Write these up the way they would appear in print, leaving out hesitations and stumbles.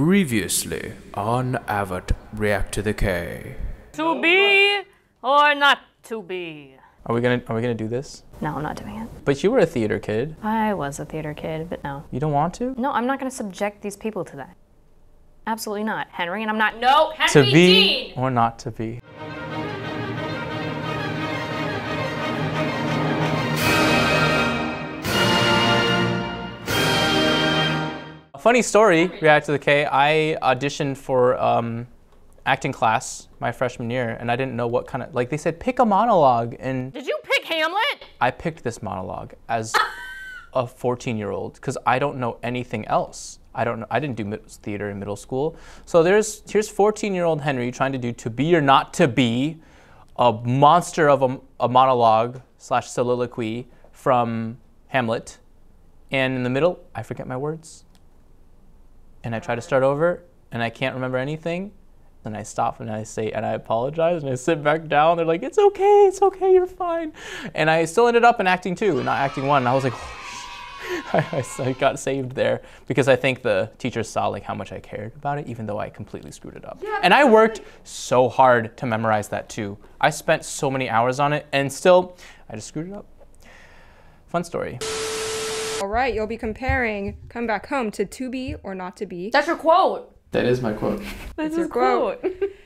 Previously on Avat React to the K. To be or not to be? Are we gonna do this? No, I'm not doing it. But you were a theater kid. I was a theater kid, but no. You don't want to? No, I'm not gonna subject these people to that. Absolutely not. Henry, and I'm not. No, Henry To be Dean! or not to be. Funny story, React to the K. I auditioned for acting class my freshman year, and I didn't know what kind of, like they said, pick a monologue, and Did you pick Hamlet? I picked this monologue as a 14-year-old because I don't know anything else. I didn't do theater in middle school. So here's 14-year-old Henry trying to do To Be or Not to Be, a monster of a monologue / soliloquy from Hamlet, and in the middle, I forget my words. And I try to start over, and I can't remember anything. Then I stop and I say, and I apologize, and I sit back down. They're like, it's okay, you're fine. And I still ended up in acting 2, not acting 1. And I was like, I got saved there because I think the teachers saw like how much I cared about it, even though I completely screwed it up. Yeah, and I worked so hard to memorize that too. I spent so many hours on it, and still, I just screwed it up. Fun story. All right, you'll be comparing Come Back Home to Be or Not to Be. That's your quote. That is my quote. That's your quote.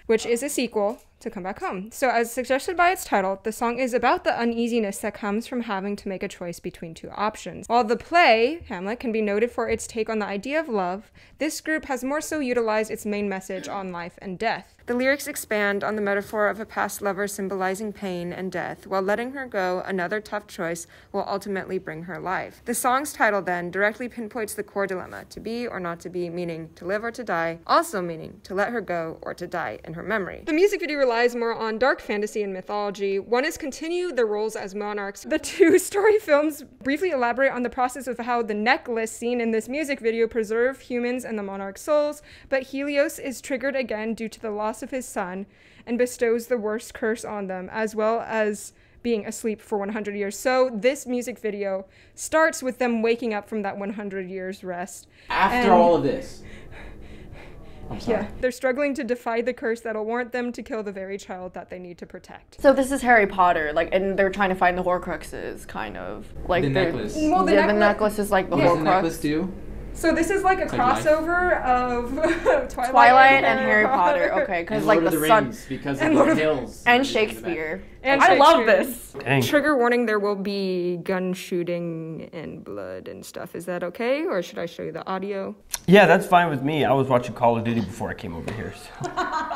Which is a sequel to Come Back Home. So as suggested by its title, the song is about the uneasiness that comes from having to make a choice between two options. While the play, Hamlet, can be noted for its take on the idea of love, this group has more so utilized its main message on life and death. The lyrics expand on the metaphor of a past lover symbolizing pain and death, while letting her go, another tough choice, will ultimately bring her life. The song's title then directly pinpoints the core dilemma, to be or not to be, meaning to live or to die, also meaning to let her go or to die in her memory. The music video relies more on dark fantasy and mythology. One is continue their roles as monarchs. The two story films briefly elaborate on the process of how the necklace seen in this music video preserve humans and the monarch's souls, but Helios is triggered again due to the loss of his son and bestows the worst curse on them, as well as being asleep for 100 years. So this music video starts with them waking up from that 100 years rest. After all of this. Yeah, they're struggling to defy the curse that'll warrant them to kill the very child that they need to protect. So this is Harry Potter, like, and they're trying to find the Horcruxes, kind of. Like the necklace. Well, the necklace is like the Horcrux. What does the necklace do? So this is like a crossover of Twilight and Harry Potter. Okay, because like the sun Rings, because of the hills and Shakespeare. And I love this. Dang. Trigger warning: there will be gun shooting and blood and stuff. Is that okay, or should I show you the audio? Yeah, that's fine with me. I was watching Call of Duty before I came over here. So.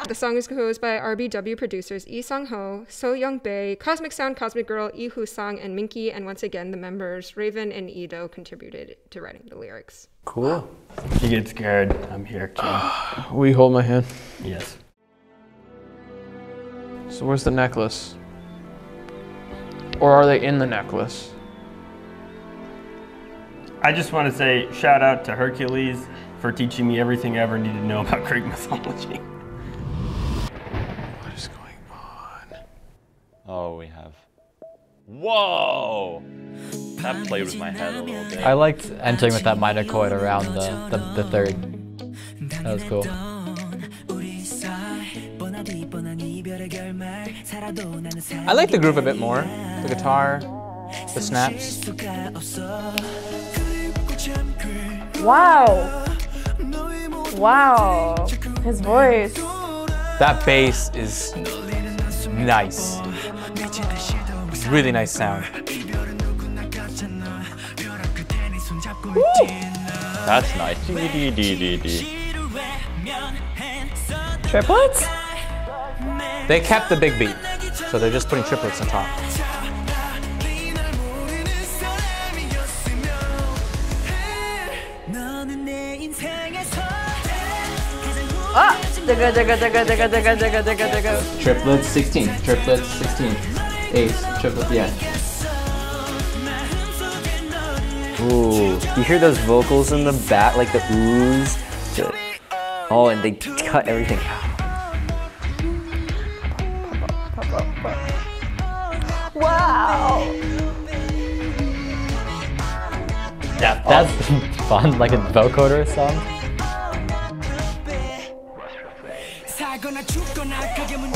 The song is composed by RBW producers Lee Sung-ho, So Young-bae, Cosmic Sound, Cosmic Girl, Lee Hoo-sang, and Minky, and once again the members Raven and Ido contributed to writing the lyrics. Cool. If you get scared, I'm here, King. Will you hold my hand? Yes. So where's the necklace? Or are they in the necklace? I just want to say shout out to Hercules for teaching me everything I ever needed to know about Greek mythology. What is going on? Oh, we have. Whoa! That played with my head a little bit. I liked entering with that minor chord around the third. That was cool. I like the groove a bit more. The guitar, the snaps. Wow. Wow. His voice. That bass is nice. Really nice sound. Woo. That's nice. Triplets? They kept the big beat, so they're just putting triplets on top. Ah! Triplets 16. Triplets 16. Ace. Triplets, yeah. Ooh, you hear those vocals in the back, like the oohs? Oh, and they cut everything out. Wow! Yeah, that's fun, like a vocoder song.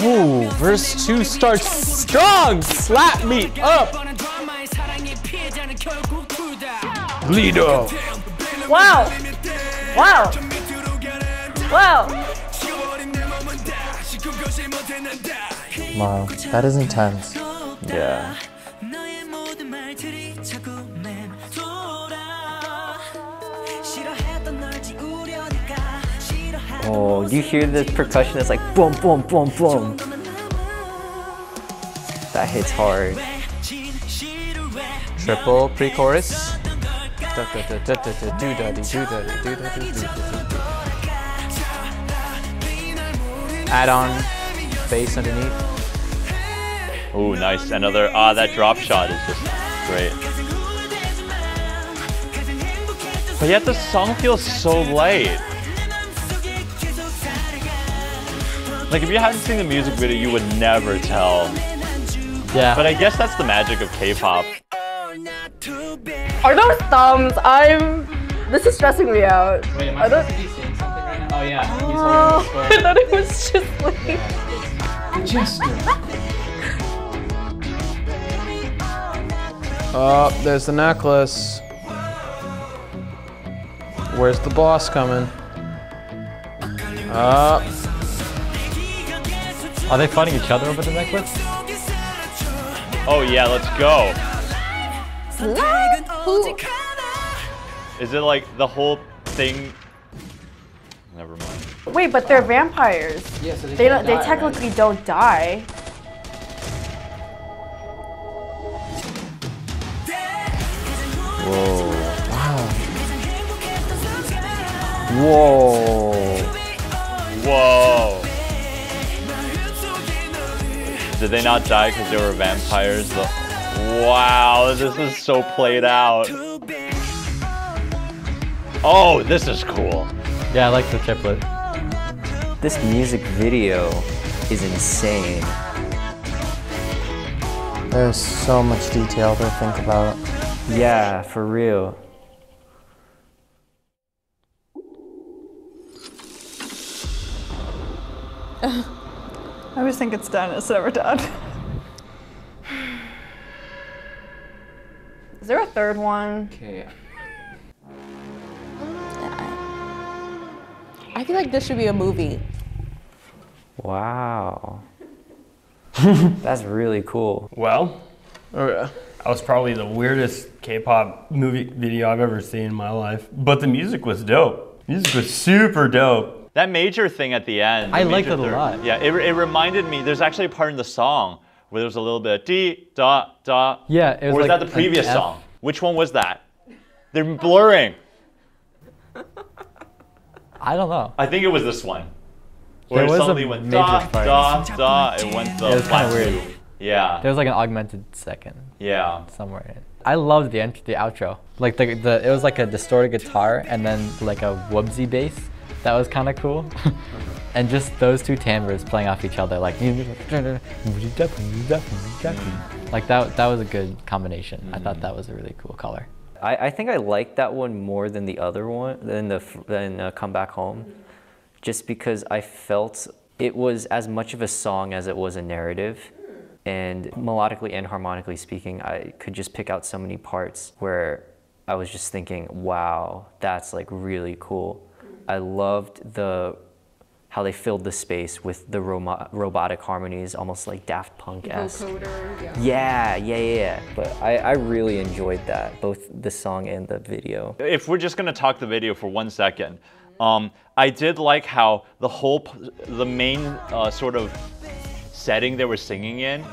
Ooh, verse 2 starts strong. Slap me up. Glido. Wow. Wow. Wow. Wow, that is intense. Yeah. Oh, you hear the percussion? It's like boom, boom, boom, boom. That hits hard. Triple pre-chorus. Add on bass underneath. Ooh, nice. Another, that drop shot is just great. But yet the song feels so light. Like if you hadn't seen the music video, you would never tell. Yeah. But I guess that's the magic of K-pop. Are those thumbs? This is stressing me out. Wait, am Are those? to be seeing something right now? Oh yeah, he's Oh, holding I thought it was just like. Oh, there's the necklace. Where's the boss coming? Are they fighting each other over the necklace? Oh yeah, let's go. Is it like the whole thing? Never mind. Wait, but they're vampires. Yeah, so They technically don't die. Whoa. Wow. Whoa. Whoa. Did they not die because they were vampires? Wow, this is so played out. Oh, this is cool. Yeah, I like the triplet. This music video is insane. There's so much detail to think about. Yeah, for real. I always think it's done, it's never done. Is there a third one? Okay. I feel like this should be a movie. Wow. That's really cool. Well, Okay. that was probably the weirdest K-pop movie video I've ever seen in my life. But the music was dope. Music was super dope. That major thing at the end. I the liked major it a third, lot. Yeah, it reminded me, there's actually a part in the song where there was a little bit of dee, da, da. Yeah, it was Or was like that the previous an F. song? Which one was that? They're blurring. I don't know. I think it was this one. Where There was a suddenly went major da, part. da, da, it went the It was flat kinda weird. two. Yeah, There was like an augmented second yeah. somewhere in it. I loved the outro. Like it was like a distorted guitar and then like a whoopsie bass. That was kind of cool. And just those two timbres playing off each other, like that was a good combination. I thought that was a really cool color. I think I liked that one more than the other one, than Come Back Home, just because I felt it was as much of a song as it was a narrative. And melodically and harmonically speaking, I could just pick out so many parts where I was just thinking, wow, that's like really cool. I loved how they filled the space with the robotic harmonies, almost like Daft Punk-esque. Yeah. But I really enjoyed that, both the song and the video. If we're just gonna talk the video for 1 second, I did like how the main sort of setting they were singing in,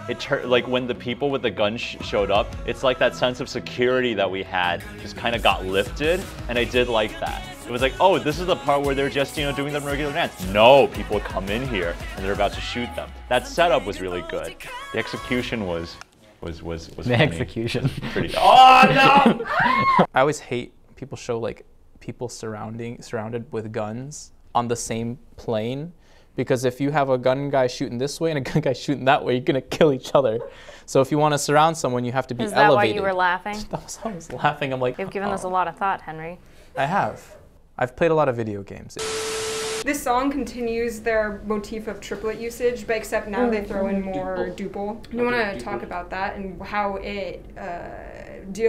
like when the people with the guns showed up, it's like that sense of security that we had just kind of got lifted, and I did like that. It was like, oh, this is the part where they're just, doing the regular dance. No, people come in here and they're about to shoot them. That setup was really good. The execution was The funny. execution. Pretty. Oh no! I always hate people show like people surrounded with guns on the same plane, because if you have a gun guy shooting this way and a gun guy shooting that way, you're gonna kill each other. So if you want to surround someone, you have to be Is that elevated. why you were laughing? I was laughing. I'm like, You've given this a lot of thought, Henry. I have. I've played a lot of video games. This song continues their motif of triplet usage, but except now they throw in more duple. You want to talk about that and how it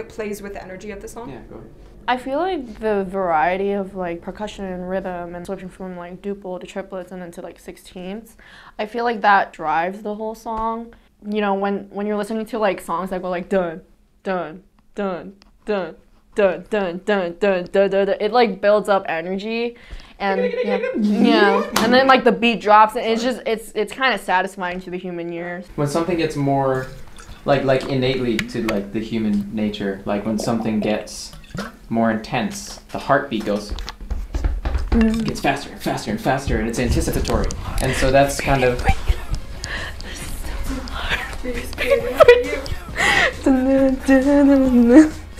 plays with the energy of the song? Yeah, go ahead. I feel like the variety of like percussion and rhythm and switching from like duple to triplets and then to like 16ths, I feel like that drives the whole song. You know, when you're listening to like songs that go like dun, dun, dun, dun, dun, dun, dun, dun, dun, dun, it like builds up energy. And yeah, and then like the beat drops, and it's kind of satisfying to the human ear. When something gets more, like innately to like the human nature, like when something gets more intense, the heartbeat gets faster and faster and faster, and it's anticipatory, and so that's kind of.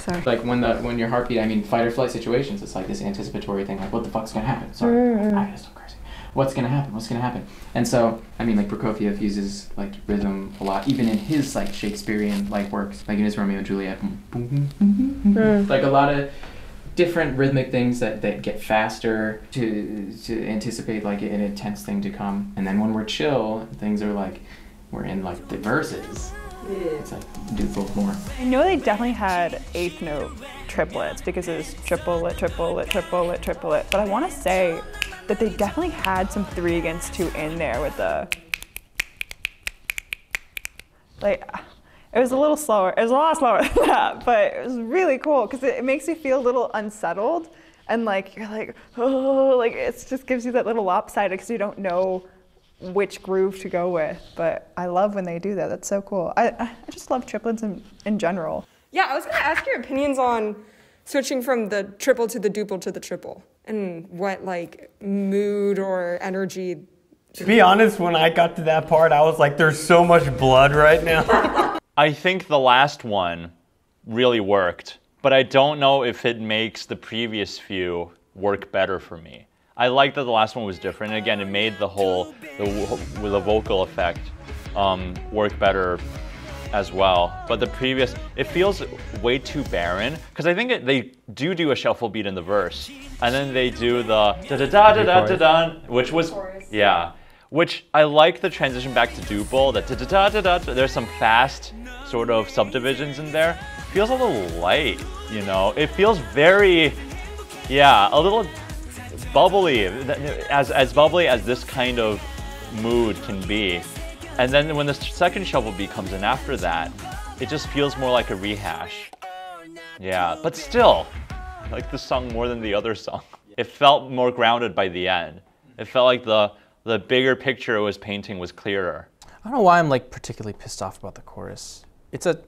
Sorry. Like when your heartbeat, I mean fight or flight situations, it's like this anticipatory thing, like what the fuck's gonna happen? Sorry, I gotta stop cursing. What's gonna happen? What's gonna happen? And so, I mean, like Prokofiev uses like rhythm a lot, even in his like Shakespearean like works, like in his Romeo and Juliet. Like a lot of different rhythmic things that get faster to anticipate like an intense thing to come. And then when we're chill, things are like we're in like the verses. It's like do both more. I know they definitely had eighth note triplets because it was triplet, triplet, triplet, triplet. But I want to say that they definitely had some 3 against 2 in there with the, like, it was a little slower. It was a lot slower than that, but it was really cool because it makes you feel a little unsettled and like you're like, oh, like it just gives you that little lopsided because you don't know which groove to go with, but I love when they do that. That's so cool. I just love triplets in general. Yeah, I was gonna ask your opinions on switching from the triple to the duple to the triple and what like mood or energy. To be honest, when I got to that part, I was like, there's so much blood right now. I think the last one really worked, but I don't know if it makes the previous few work better for me. I like that the last one was different. Again, it made the whole, with a vocal effect, work better as well. But the previous, it feels way too barren, because I think they do a shuffle beat in the verse, and then they do the da-da-da-da-da-da-da, which was, yeah. Which I like the transition back to duple, the da-da-da-da-da, there's some fast sort of subdivisions in there. It feels a little light, you know? It feels very, yeah, a little bubbly, as bubbly as this kind of mood can be. And then when the second shuffle beat comes in after that, it just feels more like a rehash. Yeah, but still, I like this song more than the other song. It felt more grounded by the end. It felt like the bigger picture it was painting was clearer. I don't know why I'm like particularly pissed off about the chorus. It's a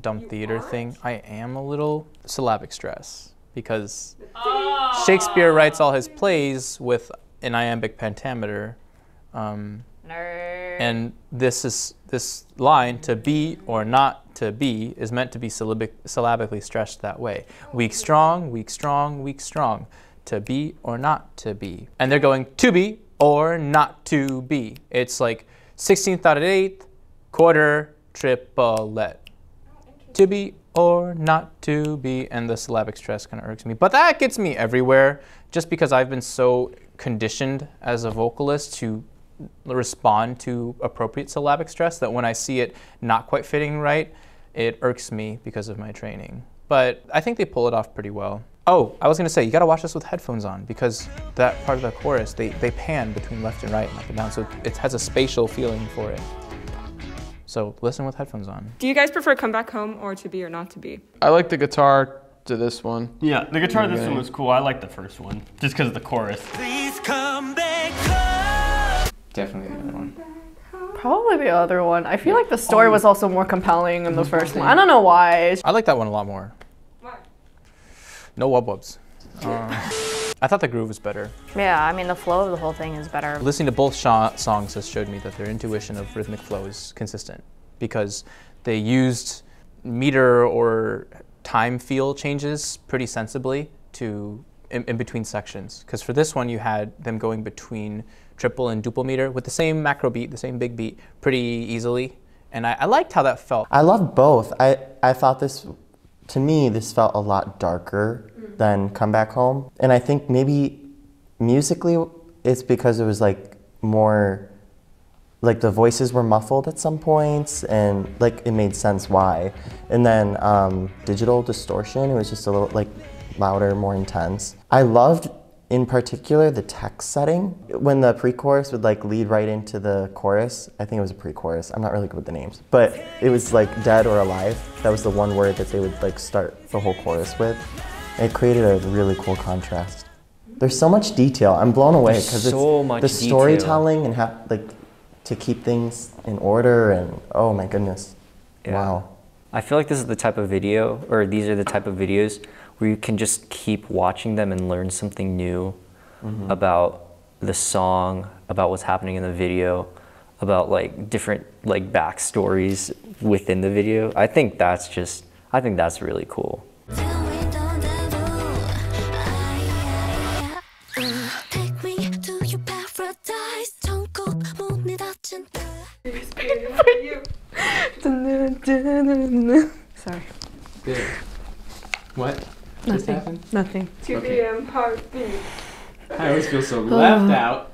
dumb theater thing. I am a little syllabic stress because Shakespeare writes all his plays with an iambic pentameter. And this line, to be or not to be, is meant to be syllabically stressed that way. Weak, strong, weak, strong, weak, strong. To be or not to be. And they're going to be or not to be. It's like 16th dotted 8th, quarter, triplet. To be or not to be, and the syllabic stress kind of irks me. But that gets me everywhere, just because I've been so conditioned as a vocalist to respond to appropriate syllabic stress that when I see it not quite fitting right, it irks me because of my training. But I think they pull it off pretty well. Oh, I was gonna say, you gotta watch this with headphones on because that part of the chorus, they pan between left and right and up and down, so it has a spatial feeling for it. So listen with headphones on. Do you guys prefer Come Back Home or To Be or Not to Be? I like the guitar to this one. Yeah, the guitar to this one was cool. I like the first one, just because of the chorus. Please come back home. Definitely the other one. Probably the other one. I feel like the story was also more compelling in the first one. I don't know why. I like that one a lot more. Why? No wub-wubs. I thought the groove was better. Yeah, I mean, the flow of the whole thing is better. Listening to both songs has showed me that their intuition of rhythmic flow is consistent because they used meter or time feel changes pretty sensibly in between sections. Because for this one, you had them going between triple and duple meter with the same macro beat, the same big beat, pretty easily. And I liked how that felt. I loved both. I thought this, to me, this felt a lot darker than Come Back Home. And I think maybe musically it's because it was like more, like the voices were muffled at some points, and like it made sense why. And then digital distortion, it was just a little like louder, more intense. I loved in particular the text setting. When the pre-chorus would like lead right into the chorus, I think it was a pre-chorus, I'm not really good with the names, but it was like dead or alive. That was the one word that they would like start the whole chorus with. It created a really cool contrast. There's so much detail. I'm blown away because so it's much the detail. storytelling and like to keep things in order, and oh my goodness. Yeah. Wow. I feel like this is the type of video, or these are the type of videos where you can just keep watching them and learn something new about the song, about what's happening in the video, about like different like backstories within the video. I think that's really cool. Sorry. What? Nothing. Nothing. 2 p.m. heartbeat. I always feel so left out.